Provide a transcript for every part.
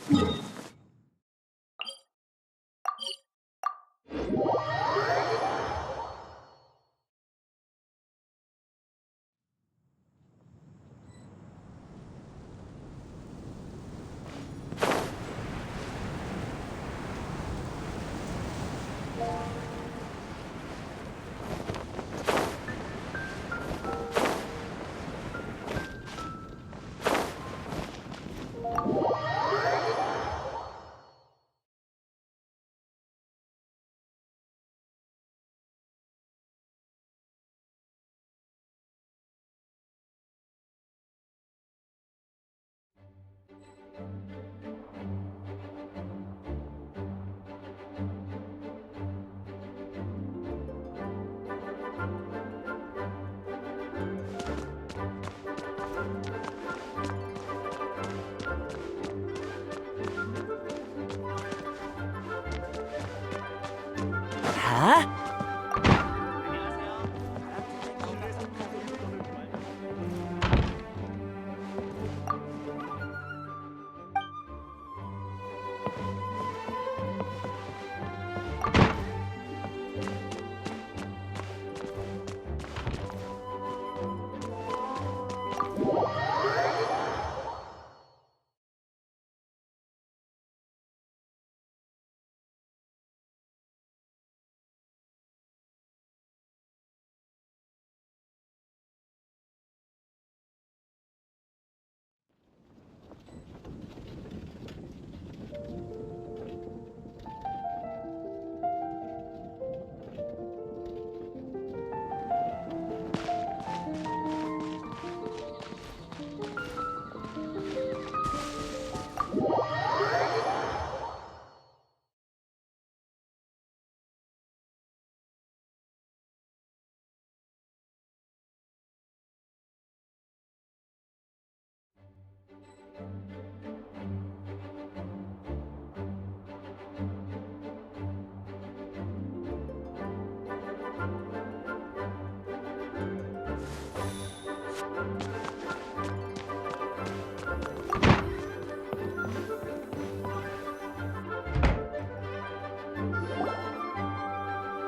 자,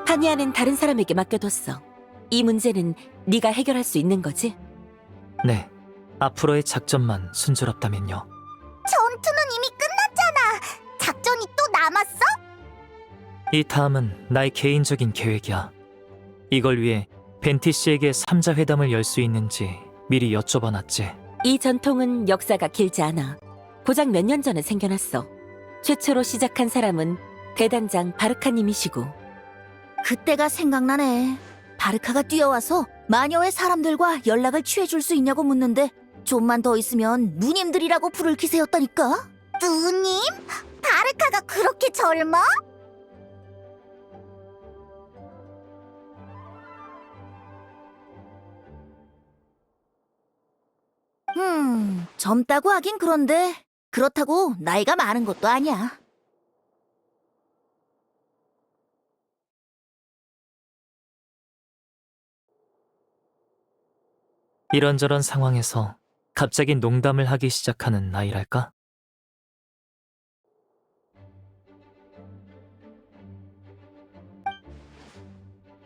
하니아는 다른 사람에게 맡겨뒀어. 이 문제는 네가 해결할 수 있는 거지? 네, 앞으로의 작전만 순조롭다면요. 전투는 이미 끝났잖아. 작전이 또 남았어? 이 다음은 나의 개인적인 계획이야. 이걸 위해 벤티 씨에게 3자 회담을 열 수 있는지 미리 여쭤봐놨지. 이 전통은 역사가 길지 않아. 고작 몇 년 전에 생겨났어. 최초로 시작한 사람은 대단장 바르카님이시고. 그때가 생각나네. 바르카가 뛰어와서 마녀의 사람들과 연락을 취해줄 수 있냐고 묻는데 좀만 더 있으면 누님들이라고 부를 기세였다니까. 누님? 바르카가 그렇게 젊어? 젊다고 하긴 그런데 그렇다고 나이가 많은 것도 아니야. 이런저런 상황에서 갑자기 농담을 하기 시작하는 나이랄까?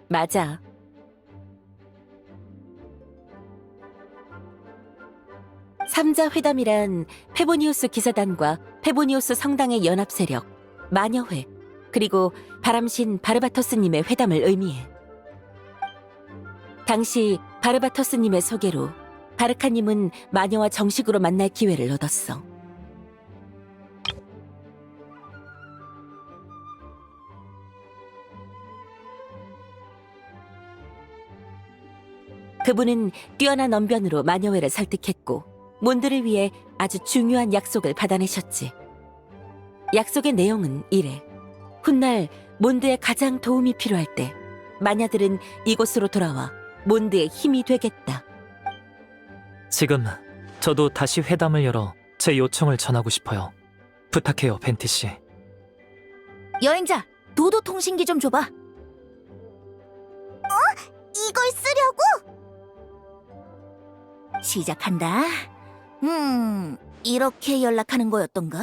맞아. 삼자 회담이란 페보니우스 기사단과 페보니우스 성당의 연합 세력, 마녀회, 그리고 바람신 바르바토스님의 회담을 의미해. 당시 바르바토스님의 소개로 바르카님은 마녀와 정식으로 만날 기회를 얻었어. 그분은 뛰어난 언변으로 마녀회를 설득했고 몬드를 위해 아주 중요한 약속을 받아내셨지. 약속의 내용은 이래. 훗날 몬드에 가장 도움이 필요할 때 마녀들은 이곳으로 돌아와 몬드의 힘이 되겠다. 지금 저도 다시 회담을 열어 제 요청을 전하고 싶어요. 부탁해요, 벤티 씨. 여행자, 도도 통신기 좀 줘봐. 이걸 쓰려고? 시작한다. 이렇게 연락하는 거였던가?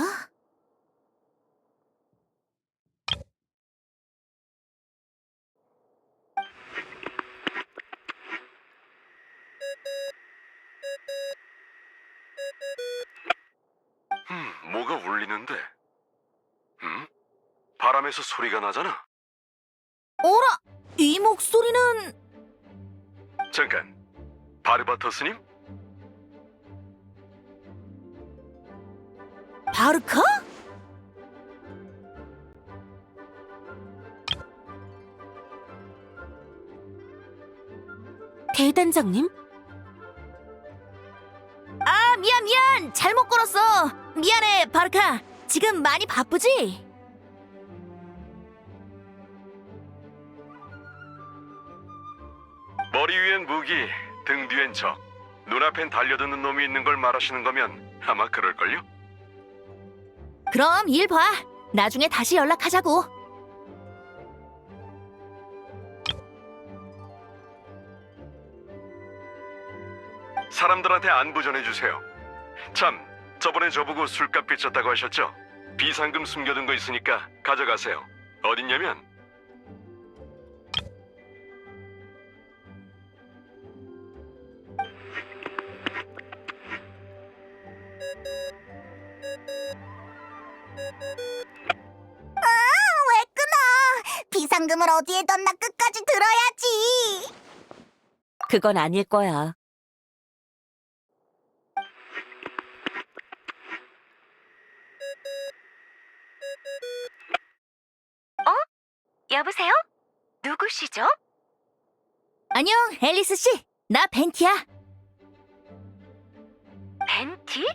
뭐가 울리는데? 바람에서 소리가 나잖아. 어라, 이 목소리는... 잠깐, 바르바토스님? 바르카? 대단장님? 아, 미안. 잘못 걸었어. 미안해, 바르카. 지금 많이 바쁘지? 머리 위엔 무기, 등 뒤엔 적. 눈앞엔 달려드는 놈이 있는 걸 말하시는 거면 아마 그럴걸요? 그럼 일 봐. 나중에 다시 연락하자고. 사람들한테 안부 전해주세요. 참, 저번에 저보고 술값 빚졌다고 하셨죠? 비상금 숨겨둔 거 있으니까 가져가세요. 어딨냐면 왜 끊어? 비상금을 어디에 뒀나 끝까지 들어야지. 그건 아닐 거야. 여보세요? 누구시죠? 안녕, 앨리스 씨. 나 벤티야. 벤티?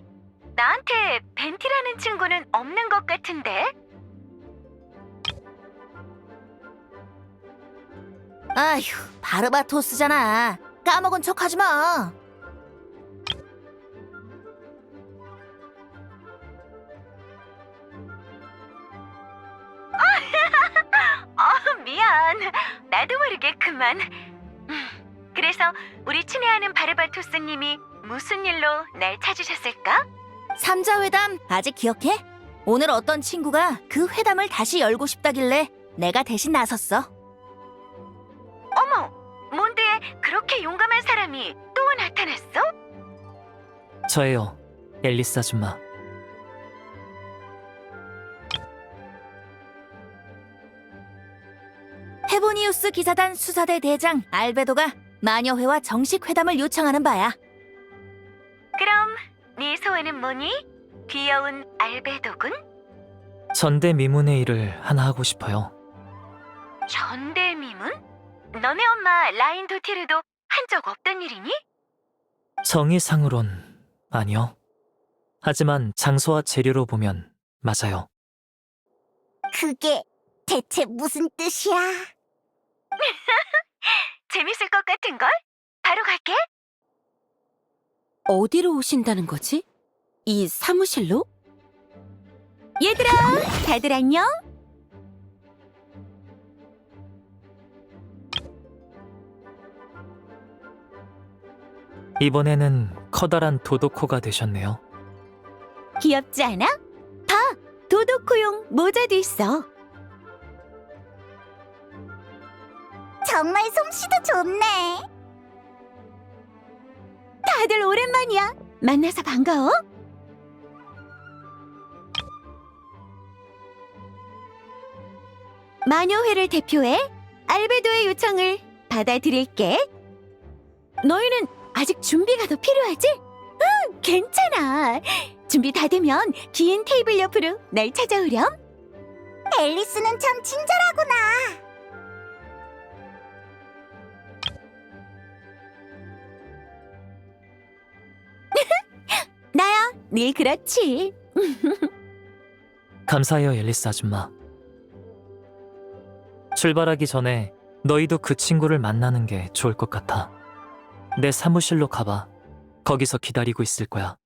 나한테 벤티라는 친구는 없는 것 같은데? 아휴, 바르바토스잖아. 까먹은 척하지 마. 미안. 나도 모르게 그만. 그래서 우리 친애하는 바르바토스님이 무슨 일로 날 찾으셨을까? 삼자회담 아직 기억해? 오늘 어떤 친구가 그 회담을 다시 열고 싶다길래 내가 대신 나섰어. 어머, 몬드에 그렇게 용감한 사람이 또 나타났어? 저예요, 앨리스 아줌마. 헤보니우스 기사단 수사대 대장 알베도가 마녀회와 정식 회담을 요청하는 바야. 그럼 네 소원은 뭐니? 귀여운 알베도군? 전대미문의 일을 하나 하고 싶어요. 전대미문? 너네 엄마 라인 도티르도 한 적 없던 일이니? 정의상으론 아니요. 하지만 장소와 재료로 보면 맞아요. 그게 대체 무슨 뜻이야? 재밌을 것 같은걸? 바로 갈게. 어디로 오신다는 거지? 이 사무실로? 얘들아, 다들 안녕? 이번에는 커다란 도도코가 되셨네요. 귀엽지 않아? 봐, 도도코용 모자도 있어. 정말 솜씨도 좋네. 다들 오랜만이야. 만나서 반가워. 마녀회를 대표해 알베도의 요청을 받아들일게. 너희는 아직 준비가 더 필요하지? 응, 괜찮아. 준비 다 되면 긴 테이블 옆으로 날 찾아오렴. 앨리스는 참 친절하구나. 나야, 늘 그렇지. 감사해요, 앨리스 아줌마. 출발하기 전에 너희도 그 친구를 만나는 게 좋을 것 같아. 내 사무실로 가봐. 거기서 기다리고 있을 거야.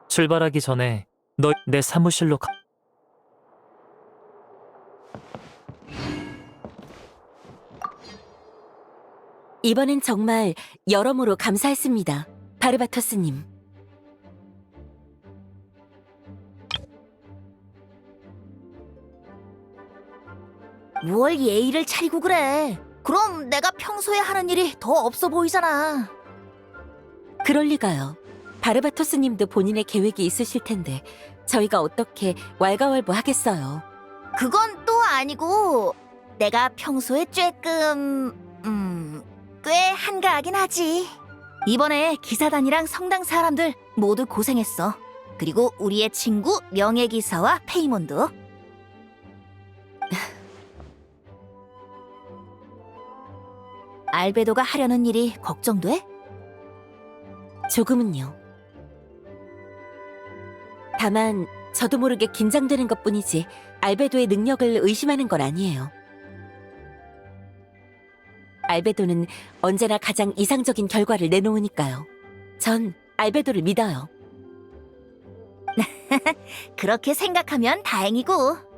출발하기 전에 너 내 사무실로 가. 이번엔 정말 여러모로 감사했습니다. 바르바토스님. 뭘 예의를 차리고 그래. 그럼 내가 평소에 하는 일이 더 없어 보이잖아. 그럴 리가요. 바르바토스님도 본인의 계획이 있으실 텐데 저희가 어떻게 왈가왈부하겠어요. 그건 또 아니고 내가 평소에 쬐끔 꽤 한가하긴 하지. 이번에 기사단이랑 성당 사람들 모두 고생했어. 그리고 우리의 친구 명예기사와 페이몬도. 알베도가 하려는 일이 걱정돼? 조금은요. 다만 저도 모르게 긴장되는 것뿐이지 알베도의 능력을 의심하는 건 아니에요. 알베도는 언제나 가장 이상적인 결과를 내놓으니까요. 전 알베도를 믿어요. 그렇게 생각하면 다행이고.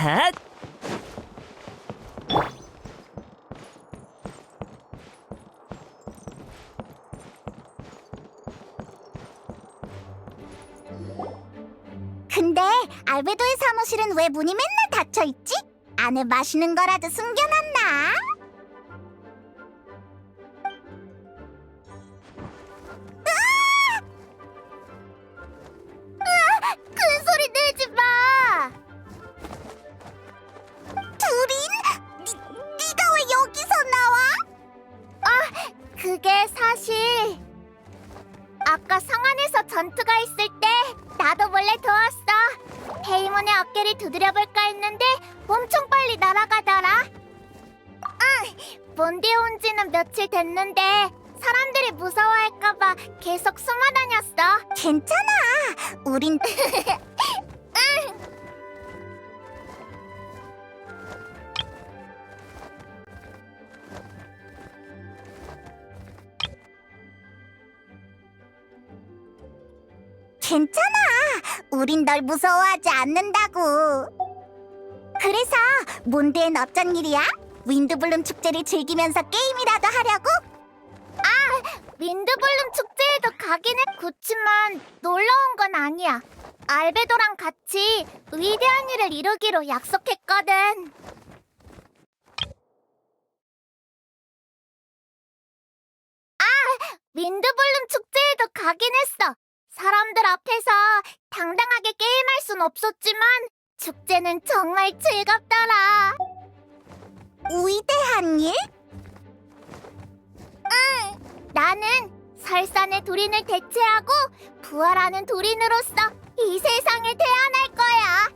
핫! 근데 알베도의 사무실은 왜 문이 맨날 닫혀있지? 안에 맛있는 거라도 숨겨놨나? 큰 소리 내지 마! 두린? 네가 왜 여기서 나와? 그게 사실 아까 성안에서 전투가 있을 때 나도 몰래 도왔어. 페이몬의 어깨를 두드려볼까 했는데 엄청 빨리 날아가더라. 몬디에 온 지는 며칠 됐는데 사람들이 무서워할까봐 계속 숨어 다녔어. 괜찮아. 우린 괜찮아. 우린 널 무서워하지 않는다고. 그래서 몬드엔 어쩐 일이야? 윈드블룸 축제를 즐기면서 게임이라도 하려고? 윈드블룸 축제에도 가긴 해. 그치만 놀러 온 건 아니야. 알베도랑 같이 위대한 일을 이루기로 약속했거든. 윈드블룸 축제에도 가긴 했어. 사람들 앞에서 당당하게 게임할 순 없었지만 축제는 정말 즐겁더라. 위대한 일? 응, 나는 설산의 도린을 대체하고 부활하는 도린으로서 이 세상에 태어날 거야.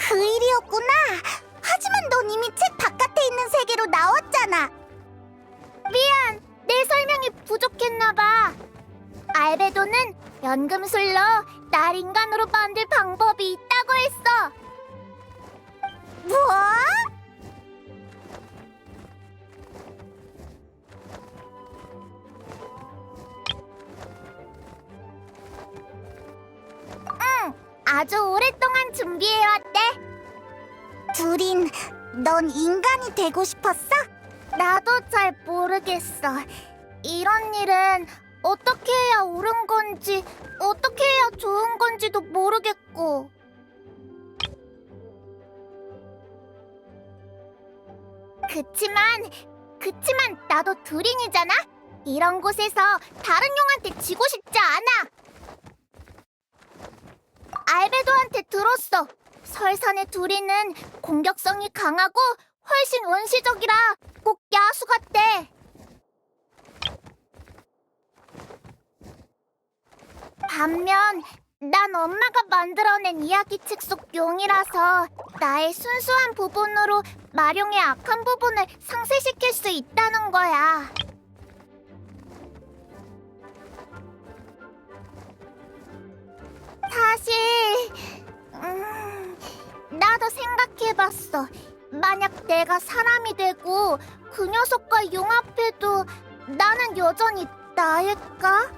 그 일이었구나. 하지만 넌 이미 책 바깥에 있는 세계로 나왔잖아. 미안, 내 설명이 부족했나봐. 알베도는 연금술로 날 인간으로 만들 방법이 있다고 했어. 뭐? 응, 아주 오랫동안 준비해왔대. 두린, 넌 인간이 되고 싶었어? 나도 잘 모르겠어. 이런 일은 어떻게 해야 옳은 건지, 어떻게 해야 좋은 건지도 모르겠고. 그치만 나도 두린이잖아? 이런 곳에서 다른 용한테 지고 싶지 않아. 알베도한테 들었어. 설산의 두린은 공격성이 강하고 훨씬 원시적이라 꼭 야수 같대. 반면 난 엄마가 만들어낸 이야기책 속 용이라서 나의 순수한 부분으로 마룡의 악한 부분을 상쇄시킬 수 있다는 거야. 사실 나도 생각해봤어. 만약 내가 사람이 되고 그 녀석과 융합해도 나는 여전히 나일까?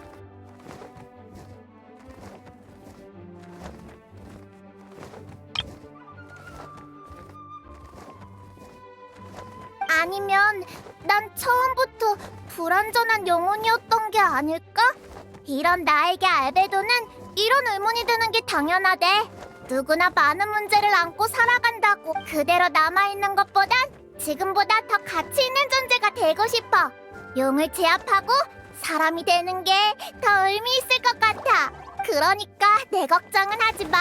아니면 난 처음부터 불완전한 영혼이었던 게 아닐까? 이런 나에게 알베도는 이런 의문이 드는 게 당연하대. 누구나 많은 문제를 안고 살아간다고 그대로 남아있는 것보단 지금보다 더 가치 있는 존재가 되고 싶어. 용을 제압하고 사람이 되는 게 더 의미 있을 것 같아. 그러니까 내 걱정은 하지 마.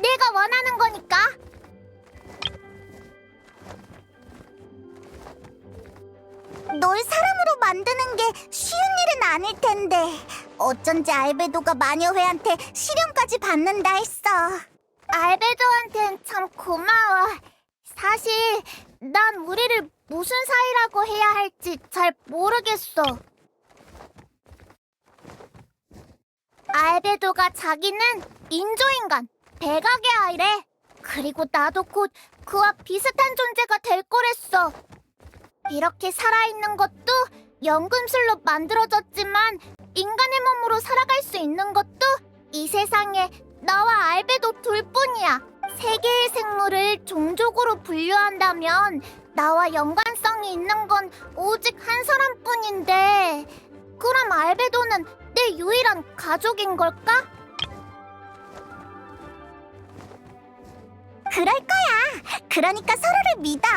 내가 원하는 거니까. 널 사람으로 만드는 게 쉬운 일은 아닐 텐데 어쩐지 알베도가 마녀회한테 시련까지 받는다 했어. 알베도한텐 참 고마워. 사실 난 우리를 무슨 사이라고 해야 할지 잘 모르겠어. 알베도가 자기는 인조인간, 백악의 아이래. 그리고 나도 곧 그와 비슷한 존재가 될 거랬어. 이렇게 살아있는 것도 연금술로 만들어졌지만 인간의 몸으로 살아갈 수 있는 것도 이 세상에 나와 알베도 둘뿐이야. 세 개의 생물을 종족으로 분류한다면 나와 연관성이 있는 건 오직 한 사람뿐인데 그럼 알베도는 내 유일한 가족인 걸까? 그럴 거야. 그러니까 서로를 믿어.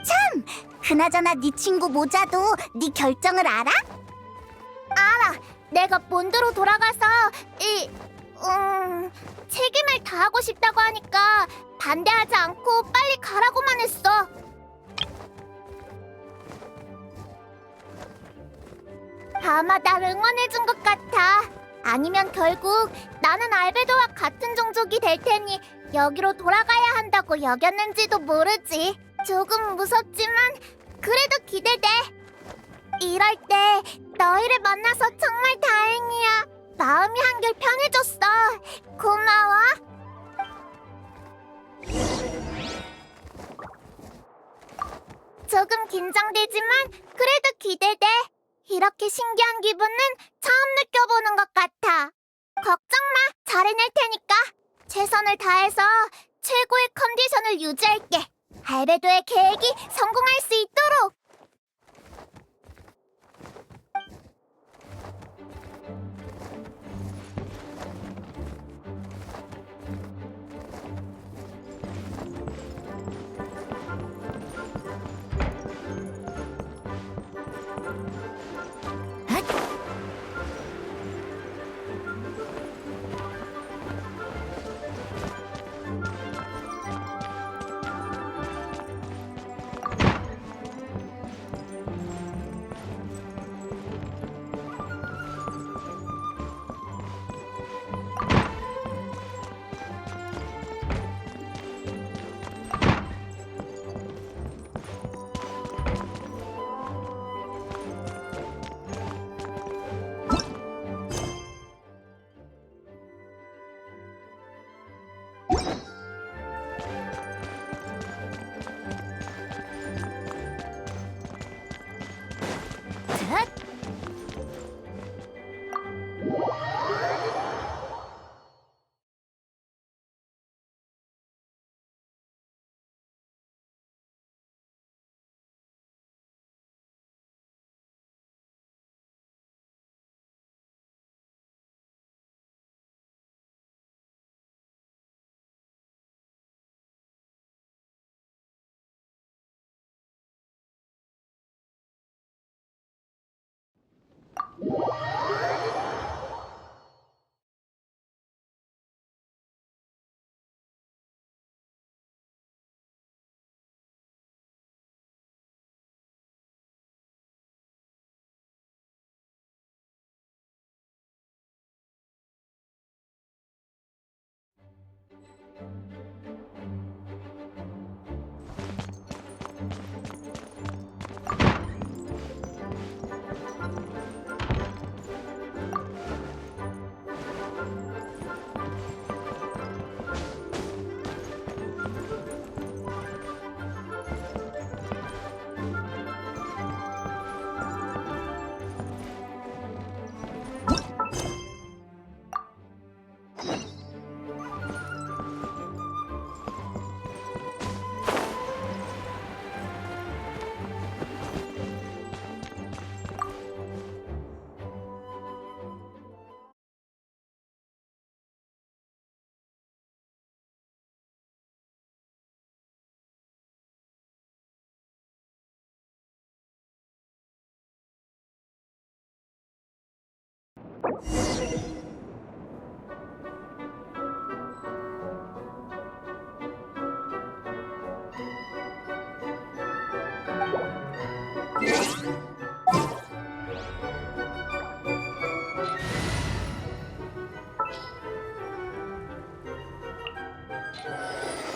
참! 그나저나 네 친구 모자도 네 결정을 알아? 알아. 내가 몬드로 돌아가서 책임을 다하고 싶다고 하니까 반대하지 않고 빨리 가라고만 했어. 아마 날 응원해준 것 같아. 아니면 결국 나는 알베도와 같은 종족이 될 테니 여기로 돌아가야 한다고 여겼는지도 모르지. 조금 무섭지만 그래도 기대돼. 이럴 때 너희를 만나서 정말 다행이야. 마음이 한결 편해졌어. 고마워. 조금 긴장되지만 그래도 기대돼. 이렇게 신기한 기분은 처음 느껴보는 것 같아. 걱정 마. 잘해낼 테니까. 최선을 다해서 최고의 컨디션을 유지할게. 알베도의 계획이 성공할 수 있도록.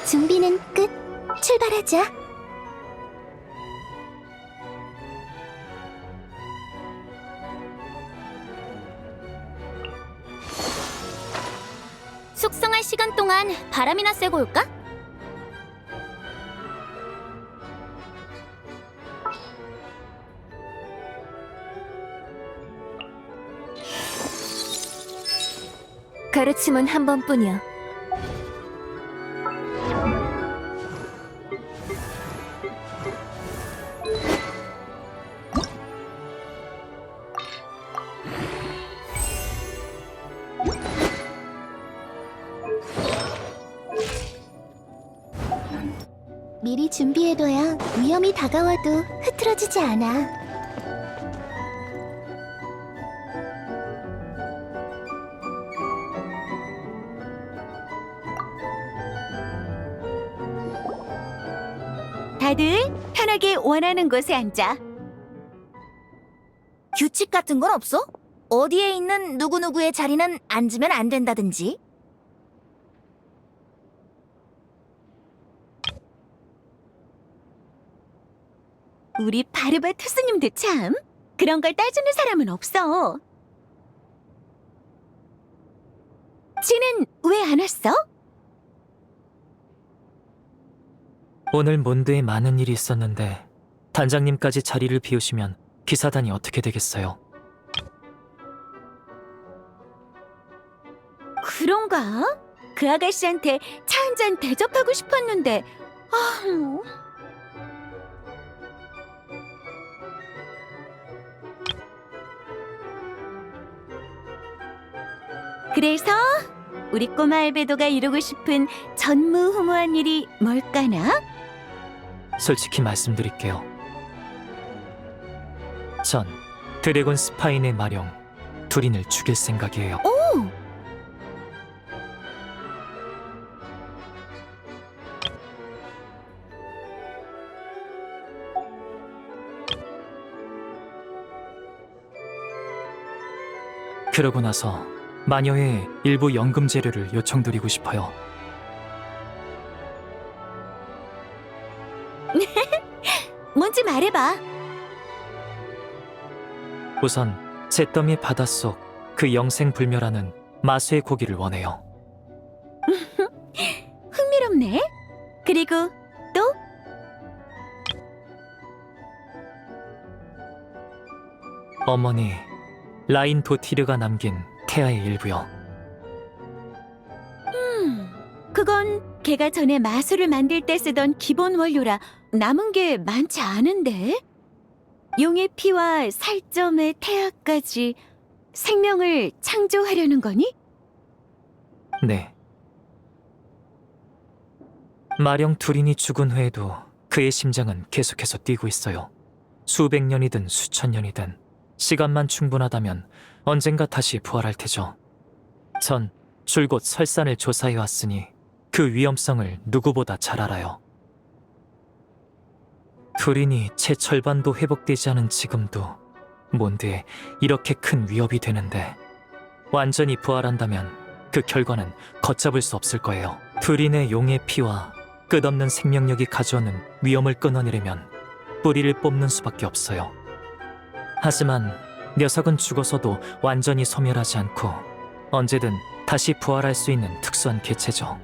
준비는 끝. 출발하자. 숙성할 시간 동안 바람이나 쐬고 올까? 가르침은 한 번뿐이야. 미리 준비해둬야 위험이 다가와도 흐트러지지 않아. 다들 편하게 원하는 곳에 앉아. 규칙 같은 건 없어? 어디에 있는 누구누구의 자리는 앉으면 안 된다든지? 우리 바르바투스님도 참 그런 걸 따지는 사람은 없어. 지는 왜 안 왔어? 오늘 몬드에 많은 일이 있었는데 단장님까지 자리를 비우시면 기사단이 어떻게 되겠어요? 그런가? 그 아가씨한테 차 한 잔 대접하고 싶었는데 아... 그래서 우리 꼬마 알베도가 이루고 싶은 전무후무한 일이 뭘까나? 솔직히 말씀드릴게요. 전 드래곤 스파인의 마령 두린을 죽일 생각이에요. 오! 그러고 나서 마녀의 일부 연금 재료를 요청드리고 싶어요. 뭔지 말해봐. 우선 잿더미의 바닷속 그 영생불멸하는 마수의 고기를 원해요. 흥미롭네. 그리고 또? 어머니 라인 도티르가 남긴 태아의 일부요. 그건 걔가 전에 마술을 만들 때 쓰던 기본 원료라 남은 게 많지 않은데? 용의 피와 살점의 태아까지 생명을 창조하려는 거니? 네. 마령 두린이 죽은 후에도 그의 심장은 계속해서 뛰고 있어요. 수백 년이든 수천 년이든 시간만 충분하다면 언젠가 다시 부활할 테죠. 전 줄곧 설산을 조사해 왔으니 그 위험성을 누구보다 잘 알아요. 두린이 제 절반도 회복되지 않은 지금도 몬드에 이렇게 큰 위협이 되는데 완전히 부활한다면 그 결과는 걷잡을 수 없을 거예요. 두린의 용의 피와 끝없는 생명력이 가져오는 위험을 끊어내려면 뿌리를 뽑는 수밖에 없어요. 하지만 녀석은 죽어서도 완전히 소멸하지 않고 언제든 다시 부활할 수 있는 특수한 개체죠.